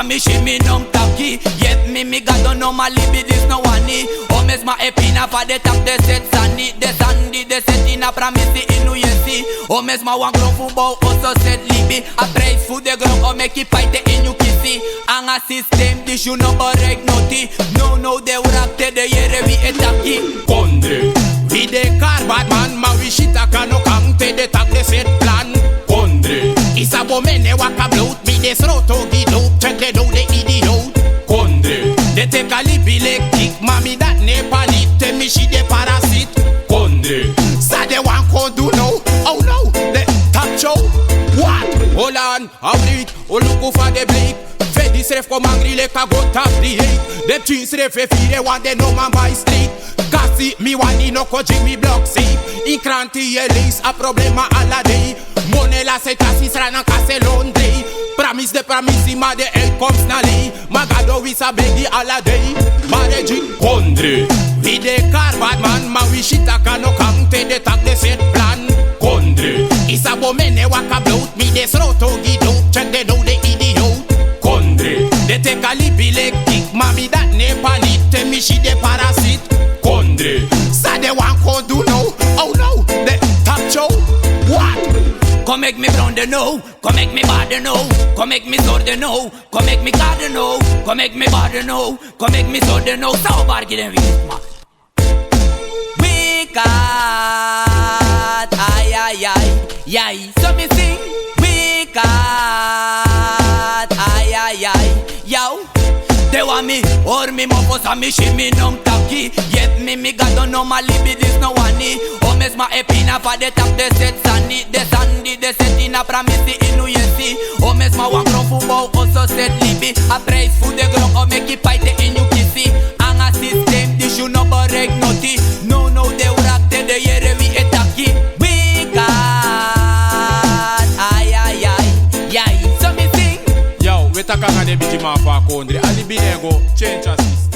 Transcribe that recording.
fa mi shimmy non taki. Yet me got no my libidis no wani. O mesma epina fa de tap de set sani. De sandi de set in a pramisi inu yesi. O mesma wan gron football also set libi. A praise food de gron o make it fight in you kisi. Anga system dish you no borek noti. No de urakte de yere vi etaki. Kondre vi de car bad man ma vi shita kano kante de tap de set plan. Kondre isa bo mene waka bloat mi de sroto gido. Check de do de idiot. Kondre de te kalibi le kick mami dat ne palit te mi shi de parasit. Kondre sa de wan kon do no. Oh no de top show. What? Hold on, I'll read. Oh look for the bleak. Fedi sref kom angry le ka go tap the hate. Dem chin sref e fi de wan de no man by street. Kasi mi wani no ko Jimmy block see. In kranti elis a problema alla day. Monela se kasi srana kase Londre. Promise de promise ma de el comes nali. Magado wis a begi alla day. Mareji Kondre vi de car bad man ma we shita kano kante de tag de set plan. Kondre isa bo mene waka bloat mi de sroto gido. Check de do de idiot. Kondre de te kalibi le kick mami dat ne palit mi shi de parasit. Kondre sa de wan kon do no. Oh no de top show. What? Come make me brown the know, come make me bad the know, come make me sword the know, come make me god the know, come make me bad the know, come make me sword the know. So bad get them we got ay. So me sing we got ay yo. They want me or me mofos a me shimmy non taki. Yet me got no my libidis no wani. O mesma epina fa de tap de set sani. De sandi de set in a pramisi inu yesi. O mesma wan gron football also set libi. A praise food de gron o make it fight in you kisi. Anga system dish you no borek noti. No de urakte de yere vi etaki. We got ay. So me sing Yo, we taka ngane biti ma fa Kondre. Ali binego change assist.